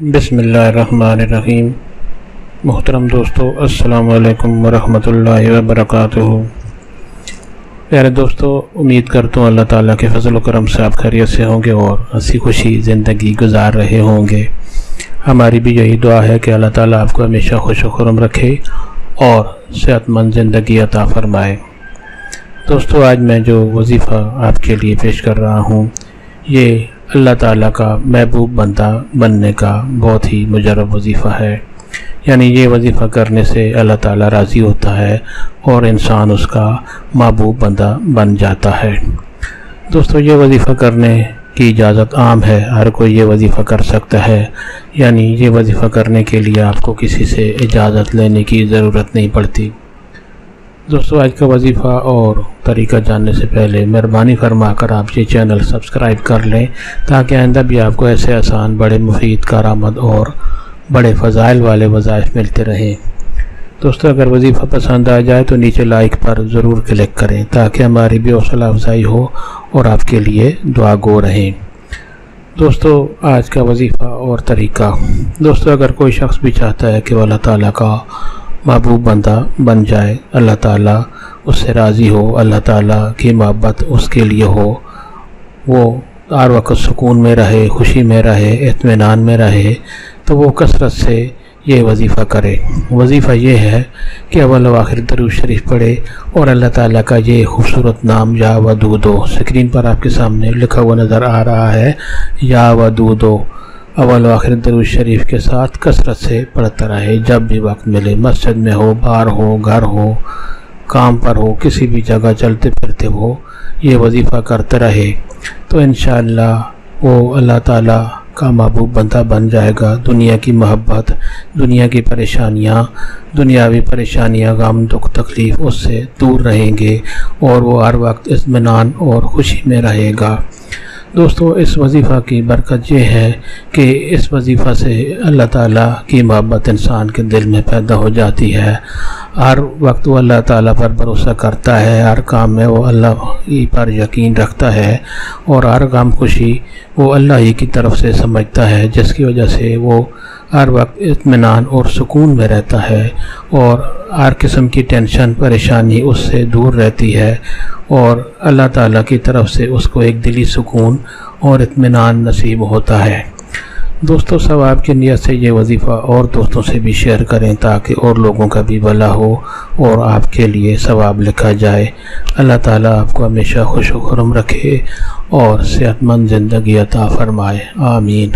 بسم اللہ الرحمن الرحیم۔ محترم دوستو، السلام علیکم ورحمۃ اللہ وبرکاتہ۔ پیارے دوستو، امید کرتا ہوں اللہ تعالیٰ کے فضل و کرم سے آپ خیریت سے ہوں گے اور ہنسی خوشی زندگی گزار رہے ہوں گے۔ ہماری بھی یہی دعا ہے کہ اللہ تعالیٰ آپ کو ہمیشہ خوش و خرم رکھے اور صحت مند زندگی عطا فرمائے۔ دوستو، آج میں جو وظیفہ آپ کے لیے پیش کر رہا ہوں، یہ اللہ تعالیٰ کا محبوب بندہ بننے کا بہت ہی مجرب وظیفہ ہے۔ یعنی یہ وظیفہ کرنے سے اللہ تعالیٰ راضی ہوتا ہے اور انسان اس کا محبوب بندہ بن جاتا ہے۔ دوستو، یہ وظیفہ کرنے کی اجازت عام ہے، ہر کوئی یہ وظیفہ کر سکتا ہے۔ یعنی یہ وظیفہ کرنے کے لیے آپ کو کسی سے اجازت لینے کی ضرورت نہیں پڑتی۔ دوستو، آج کا وظیفہ اور طریقہ جاننے سے پہلے مہربانی فرما کر آپ یہ چینل سبسکرائب کر لیں تاکہ آئندہ بھی آپ کو ایسے آسان، بڑے مفید، کارآمد اور بڑے فضائل والے وظائف ملتے رہیں۔ دوستو، اگر وظیفہ پسند آ جائے تو نیچے لائک پر ضرور کلک کریں تاکہ ہماری بھی حوصلہ افزائی ہو اور آپ کے لیے دعا گو رہیں۔ دوستو، آج کا وظیفہ اور طریقہ۔ دوستو، اگر کوئی شخص بھی چاہتا ہے کہ وہ اللہ تعالیٰ کا محبوب بندہ بن جائے، اللہ تعالیٰ اس سے راضی ہو، اللہ تعالیٰ کی محبت اس کے لیے ہو، وہ ہر وقت سکون میں رہے، خوشی میں رہے، اطمینان میں رہے، تو وہ کثرت سے یہ وظیفہ کرے۔ وظیفہ یہ ہے کہ اول و آخر درود شریف پڑھے اور اللہ تعالیٰ کا یہ خوبصورت نام یا ودودو اسکرین پر آپ کے سامنے لکھا ہوا نظر آ رہا ہے، یا ودودو، اول و آخر درود شریف کے ساتھ کثرت سے پڑھتا رہے۔ جب بھی وقت ملے، مسجد میں ہو، باہر ہو، گھر ہو، کام پر ہو، کسی بھی جگہ چلتے پھرتے ہو، یہ وظیفہ کرتا رہے تو انشاءاللہ وہ اللہ تعالیٰ کا محبوب بندہ بن جائے گا۔ دنیا کی محبت، دنیا کی پریشانیاں، دنیاوی پریشانیاں، غم، دکھ، تکلیف اس سے دور رہیں گے اور وہ ہر وقت اطمینان اور خوشی میں رہے گا۔ دوستو، اس وظیفہ کی برکت یہ ہے کہ اس وظیفہ سے اللہ تعالیٰ کی محبت انسان کے دل میں پیدا ہو جاتی ہے۔ ہر وقت وہ اللہ تعالیٰ پر بھروسہ کرتا ہے، ہر کام میں وہ اللہ ہی پر یقین رکھتا ہے اور ہر غم خوشی وہ اللہ ہی کی طرف سے سمجھتا ہے، جس کی وجہ سے وہ ہر وقت اطمینان اور سکون میں رہتا ہے اور ہر قسم کی ٹینشن، پریشانی اس سے دور رہتی ہے اور اللہ تعالیٰ کی طرف سے اس کو ایک دلی سکون اور اطمینان نصیب ہوتا ہے۔ دوستو، ثواب کی نیت سے یہ وظیفہ اور دوستوں سے بھی شیئر کریں تاکہ اور لوگوں کا بھی بھلا ہو اور آپ کے لیے ثواب لکھا جائے۔ اللہ تعالیٰ آپ کو ہمیشہ خوش و خرم رکھے اور صحت مند زندگی عطا فرمائے، آمین۔